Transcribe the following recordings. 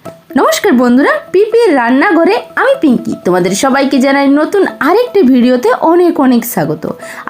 নমস্কার বন্ধুরা, পিপির রান্নাঘরে আমি পিঙ্কি তোমাদের সবাইকে জানাই নতুন আরেকটি ভিডিওতে অনেক অনেক স্বাগত।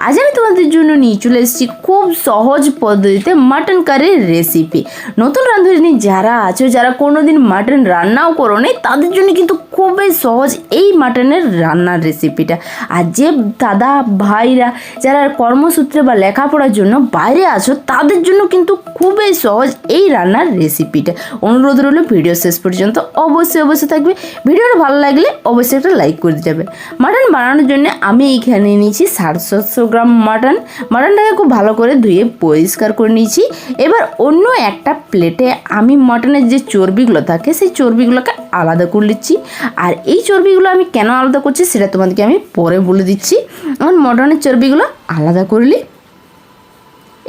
আজ আমি তোমাদের জন্য নিয়ে চলে এসেছি খুব সহজ পদ্ধতিতে মাটন কারির রেসিপি। নতুন রাঁধুনি যারা আছো, যারা কোনোদিন মাটন রান্নাও করো নি, তাদের জন্য কিন্তু খুবই সহজ এই মাটনের রান্নার রেসিপিটা। আর যে দাদা ভাইরা যারা কর্মসূত্রে বা লেখাপড়ার জন্য বাইরে আছো, তাদের জন্য কিন্তু খুবই সহজ এই রান্নার রেসিপিটা। অনুরোধ রইল ভিডিও শেষ পর্যন্ত অবশ্যই থাকবে। ভিডিওটা ভালো লাগলে অবশ্যই একটা লাইক করে দিতে হবে। মাটন বানানোর জন্য আমি এইখানে নিয়েছি 700 গ্রাম মাটনটাকে খুব ভালো করে ধুয়ে পরিষ্কার করে নিয়েছি। এবার অন্য একটা প্লেটে আমি মাটনের যে চর্বিগুলো থাকে সেই চর্বিগুলোকে আলাদা করে নিচ্ছি। আর এই চর্বিগুলো আমি কেন আলাদা করছি সেটা তোমাদেরকে আমি পরে বলে দিচ্ছি। আমার মাটনের চর্বিগুলো আলাদা করলি।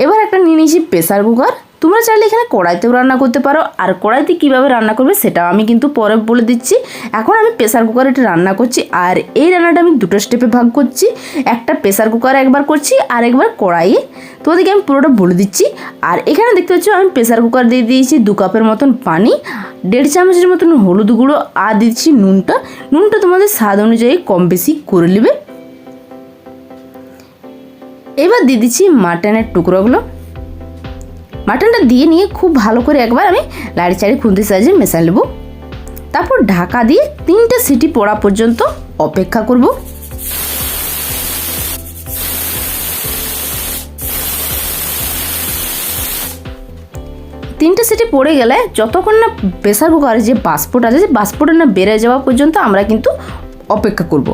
এবার একটা নিয়ে নিয়েছি প্রেসার কুকার। তোমরা চাইলে এখানে কড়াইতেও রান্না করতে পারো, আর কড়াইতে কীভাবে রান্না করবে সেটাও আমি কিন্তু পরে বলে দিচ্ছি। এখন আমি প্রেসার কুকারে এটা রান্না করছি, আর এই রান্নাটা আমি দুটো স্টেপে ভাগ করছি। একটা প্রেসার কুকারে একবার করছি আর একবার কড়াইয়ে। তোমাদেরকে আমি পুরোটা বলে দিচ্ছি। আর এখানে দেখতে পাচ্ছ আমি প্রেসার কুকার দিয়ে দিয়েছি 2 কাপের মতন পানি, 1.5 চামচের মতন হলুদ গুঁড়ো, আর দিচ্ছি নুনটা তোমাদের স্বাদ অনুযায়ী কম বেশি করে নেবে। এবার দিয়ে দিচ্ছি মাটনের টুকরোগুলো। মাটনটা দিয়ে নিয়ে খুব ভালো করে একবার আমি লাড়ি চাড়ি খুন্তির সাহায্যে মেশা নেব। তারপর ঢাকা দিয়ে 3টে সিটি পড়া পর্যন্ত অপেক্ষা করব। 3টে সিটি পড়ে গেলে যতক্ষণ না প্রেসার কুকারে যে বাষ্পটা আছে, সেই বাষ্পটা না বেড়ে যাওয়া পর্যন্ত আমরা কিন্তু অপেক্ষা করব।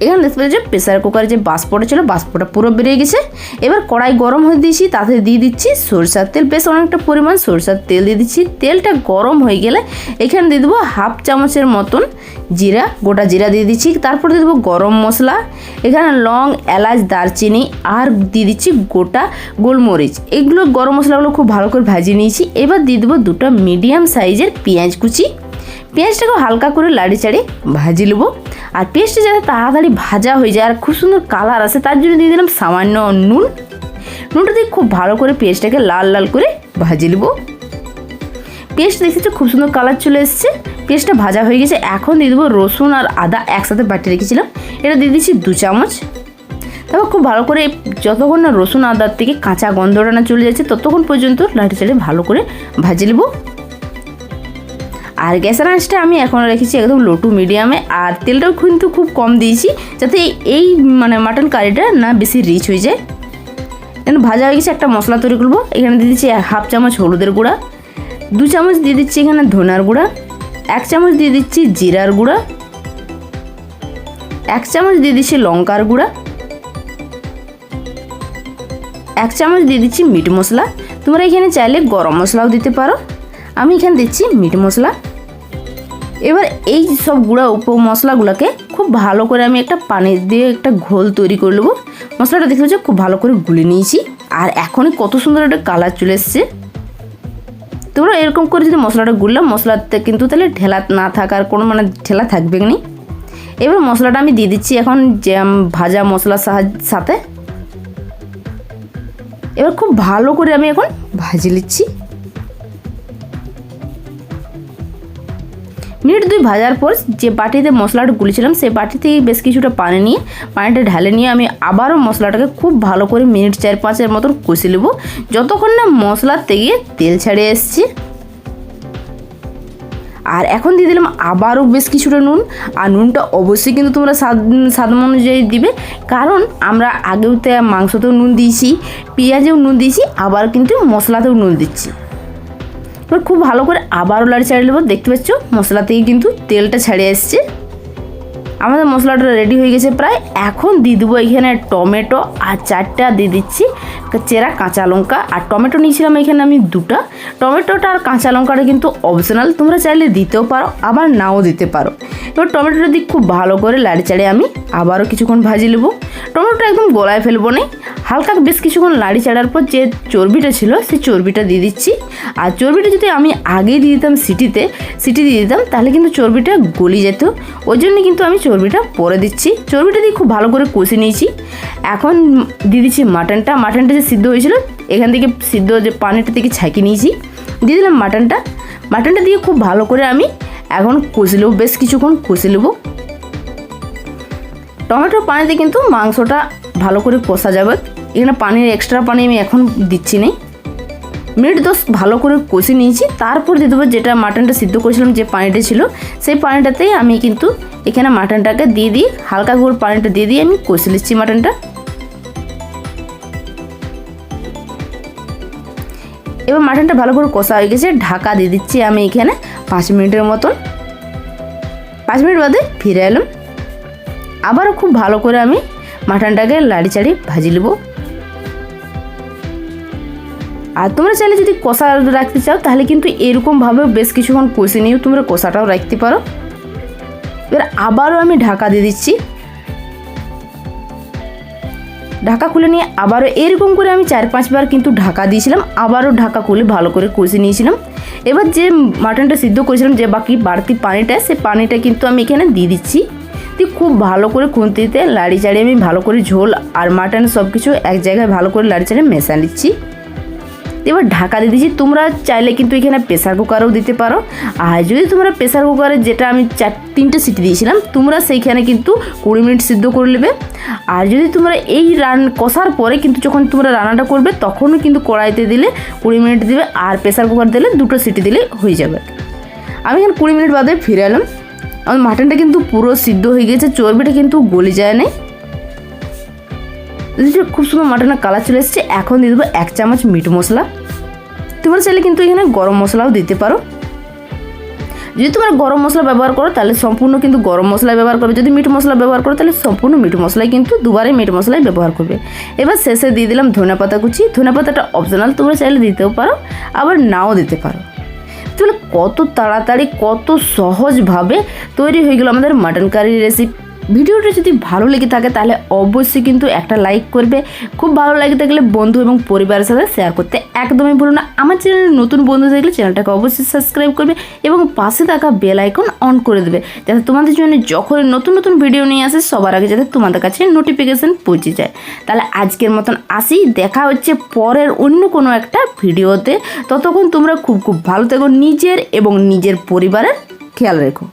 এখানে দেখতে পাচ্ছি যে প্রেসার কুকারে যে বাষ্পটা ছিল, বাষ্পটা পুরো বেরিয়ে গেছে। এবার কড়াই গরম হয়ে দিয়েছি, তাতে দিয়ে দিচ্ছি সরষের তেল, বেশ অনেকটা পরিমাণ সরষের তেল দিয়ে দিচ্ছি। তেলটা গরম হয়ে গেলে এখানে দিয়ে দেবো 1/2 চামচের মতন জিরা, গোটা জিরা দিয়ে দিচ্ছি। তারপর দিয়ে দেবো গরম মশলা, এখানে লং, এলাচ, দারচিনি, আর দিয়ে দিচ্ছি গোটা গোলমরিচ। এগুলো গরম মশলাগুলো খুব ভালো করে ভাজিয়ে নিয়েছি। এবার দিয়ে দেবো 2টা মিডিয়াম সাইজের পেঁয়াজ কুচি। পেঁয়াজটাকে হালকা করে লাড়ি চাড়ি ভাজি নেবো। আর পেঁয়াজটা যাতে তাড়াতাড়ি ভাজা হয়ে যায় আর খুব সুন্দর কালার আসে, তার জন্য দিয়ে দিলাম সামান্য নুনটা দিয়ে খুব ভালো করে পেঁয়াজটাকে লাল লাল করে ভাজি নেবো। পেঁয়াজটা দেখেছি খুব সুন্দর কালার চলে এসছে, পেঁয়াজটা ভাজা হয়ে গেছে। এখন দিয়ে দেবো রসুন আর আদা একসাথে বাটি রেখেছিলাম, এটা দিয়ে দিচ্ছি 2 চামচ। তারপর খুব ভালো করে যতক্ষণ না রসুন আদার থেকে কাঁচা গন্ধটা না চলে যাচ্ছে ততক্ষণ পর্যন্ত লাড়ি চাড়ি ভালো করে ভাজি নেবো। আর গ্যাসের আঁচটা আমি এখন রেখেছি একদম লো টু মিডিয়ামে। আর তেলটাও কিন্তু খুব কম দিয়েছি, যাতে এই মাটন কারিটা না বেশি রিচ হয়ে যায়। এখানে ভাজা হয়ে গেছে, একটা মশলা তৈরি করবো। এখানে দিয়ে দিচ্ছি 1/2 চামচ হলুদের গুঁড়া, 2 চামচ দিয়ে দিচ্ছি এখানে ধনার গুঁড়া, 1 চামচ দিয়ে দিচ্ছি জিরার গুঁড়া, 1 চামচ দিয়ে দিচ্ছি লঙ্কার গুঁড়া, 1 চামচ দিয়ে দিচ্ছি মিট মশলা। তোমরা এখানে চাইলে গরম মশলাও দিতে পারো, আমি এখানে দিচ্ছি মিট মশলা। এবার এই সব গুঁড়া মশলাগুলোকে খুব ভালো করে আমি একটা পানি দিয়ে একটা ঘোল তৈরি করে নেবো। মশলাটা দেখতে পাচ্ছ খুব ভালো করে গুলে নিয়েছি, আর এখনই কত সুন্দর একটা কালার চলে এসছে। তোমরা এরকম করে যদি মশলাটা গুললাম, মশলাতে কিন্তু তাহলে ঢেলা না থাকার কোনো ঢেলা থাকবে না। এবার মশলাটা আমি দিয়ে দিচ্ছি এখন যে ভাজা মশলার সাথে। এবার খুব ভালো করে আমি এখন ভাজি নিচ্ছি। মিনিট 2 ভাজার পর যে বাটিতে মশলাটা গুলেছিলাম সেই বাটি থেকে বেশ কিছুটা পানিটা ঢালে নিয়ে আমি আবারও মশলাটাকে খুব ভালো করে মিনিট 4-5 মতন কষে নেব, যতক্ষণ না মশলার থেকে তেল ছেড়ে এসছে। আর এখন দিয়ে দিলাম আবারও বেশ কিছুটা নুন। আর নুনটা অবশ্যই কিন্তু তোমরা স্বাদ অনুযায়ী দিবে, কারণ আমরা আগেও মাংসতেও নুন দিয়েছি, পেঁয়াজেও নুন দিয়েছি, আবার কিন্তু মশলাতেও নুন দিচ্ছি। এবার খুব ভালো করে আবারও লাড়ি চাড়িয়ে নেবো। দেখতে পাচ্ছ মশলা থেকে কিন্তু তেলটা ছেড়ে এসছে। আমাদের মশলাটা রেডি হয়ে গেছে প্রায়। এখন দিয়ে দেবো এখানে টমেটো, আর 4টা দিয়ে দিচ্ছি চেরা কাঁচা লঙ্কা। আর টমেটো নিয়েছিলাম এখানে আমি 2টা। টমেটোটা আর কাঁচা লঙ্কাটা কিন্তু অপশনাল, তোমরা চাইলে দিতেও পারো আবার নাও দিতে পারো। এবার টমেটোটা দিয়ে খুব ভালো করে লাড়ি চাড়িয়ে আমি আবারও কিছুক্ষণ ভাজি নেবো। টমেটোটা একদম গলায় ফেলবো না, হালকা বেশ কিছুক্ষণ লাড়ি চাড়ার পর যে চর্বিটা ছিল সেই চর্বিটা দিয়ে দিচ্ছি। আর চর্বিটা যদি আমি আগেই দিয়ে দিতাম সিটি দিয়ে দিতাম, তাহলে কিন্তু চর্বিটা গলি যেত। ওই জন্য কিন্তু আমি চর্বিটা পরে দিচ্ছি। চর্বিটা দিয়ে খুব ভালো করে কষে নিয়েছি। এখন দিয়ে দিচ্ছি মাটনটা যে সিদ্ধ হয়েছিল, এখান থেকে সিদ্ধ যে পানিটা থেকে ছাঁকিয়ে নিয়েছি, দিয়ে দিলাম মাটনটা। মাটনটা দিয়ে খুব ভালো করে আমি এখন কষে নেবো, বেশ কিছুক্ষণ কষে নেবো। টমেটোর পানিতে কিন্তু মাংসটা ভালো করে কষা যাবে। এখানে পানির এক্সট্রা পানি আমি এখন দিচ্ছি না। মিনিট 10 ভালো করে কষে নিয়েছি, তারপর দিয়ে দেবো যেটা মাটনটা সিদ্ধ করেছিলাম, যে পানিটা ছিল সেই পানিটাতেই আমি কিন্তু এখানে মাটনটাকে দিয়ে দিই, হালকা করে পানিটা দিয়ে দিয়ে আমি কষে নিচ্ছি মাটনটা। এবার মাটনটা ভালো করে কষা হয়ে গেছে, ঢাকা দিয়ে দিচ্ছি আমি এখানে 5 মিনিটের মতন। 5 মিনিট বাদে ফিরে এলাম। আবারও খুব ভালো করে আমি মাটনটাকে লাড়ি চাড়ি ভাজি নেব। আর তোমরা চাইলে যদি কষা রাখতে চাও তাহলে কিন্তু এরকমভাবে বেশ কিছুক্ষণ কষে নিয়েও তোমরা কষাটাও রাখতে পারো। এবার আবারও আমি ঢাকা দিয়ে দিচ্ছি। ঢাকা খুলে নিয়ে আবারও এরকম করে আমি 4-5 বার কিন্তু ঢাকা দিয়েছিলাম, আবারও ঢাকা খুলে ভালো করে কষে নিয়েছিলাম। এবার যে মাটনটা সিদ্ধ করেছিলাম, যে বাকি বাড়তি পানিটা, সেই পানিটা কিন্তু আমি এখানে দিয়ে দিচ্ছি। দিয়ে খুব ভালো করে খুন্তিতে লাড়ি চাড়িয়ে আমি ভালো করে ঝোল আর মাটন সব কিছু এক জায়গায় ভালো করে লাড়ি চাড়িয়ে মেশা নিচ্ছি। এবার ঢাকা দিয়ে দিচ্ছি। তোমরা চাইলে কিন্তু এখানে প্রেসার কুকারও দিতে পারো। আর যদি তোমরা প্রেসার কুকারে, যেটা আমি 3টে সিটি দিয়েছিলাম, তোমরা সেইখানে কিন্তু 20 মিনিট সিদ্ধ করে নেবে। আর যদি তোমরা এই কষার পরে কিন্তু যখন তোমরা রান্নাটা করবে তখনও কিন্তু কড়াইতে দিলে 20 মিনিট দিবে, আর প্রেসার কুকার দিলে 2টো সিটি দিলে হয়ে যাবে। আমি এখানে 20 মিনিট বাদে ফিরে এলাম। আমার মাটনটা কিন্তু পুরো সিদ্ধ হয়ে গেছে, চর্বিটা কিন্তু গলে যায় না। খুব সুন্দর মাটনের কালার চলে এসেছে। এখন দিয়ে দেবো 1 চামচ মিট মশলা। তোমরা চাইলে কিন্তু এখানে গরম মশলাও দিতে পারো। যদি তোমরা গরম মশলা ব্যবহার করো তাহলে সম্পূর্ণ কিন্তু গরম মশলা ব্যবহার করবে, যদি মিট মশলা ব্যবহার করো তাহলে সম্পূর্ণ মিট মশলাই কিন্তু দুবারে মিট মশলাই ব্যবহার করবে। এবার শেষে দিয়ে দিলাম ধনেপাতা কুচি। ধনেপাতাটা অপশনাল, তোমরা চাইলে দিতেও পারো আবার নাও দিতে পারো। তাহলে কত তাড়াতাড়ি কত সহজভাবে তৈরি হয়ে গেল আমাদের মাটন কারির রেসিপি। ভিডিওটা যদি ভালো লেগে থাকে তাহলে অবশ্যই কিন্তু একটা লাইক করবে। খুব ভালো লাগে থাকলে বন্ধু এবং পরিবারের সাথে শেয়ার করতে একদমই ভুলো না। আমার চ্যানেলে নতুন বন্ধু থাকলে চ্যানেলটাকে অবশ্যই সাবস্ক্রাইব করবে এবং পাশে থাকা বেল আইকন অন করে দেবে, যাতে তোমাদের জন্য যখন নতুন নতুন ভিডিও নিয়ে আসে সবার আগে যাতে তোমাদের কাছে নোটিফিকেশান পৌঁছে যায়। তাহলে আজকের মতন আসি, দেখা হচ্ছে পরের অন্য কোনো একটা ভিডিওতে। ততক্ষণ তোমরা খুব খুব ভালো থেকো, নিজের এবং নিজের পরিবারের খেয়াল রেখো।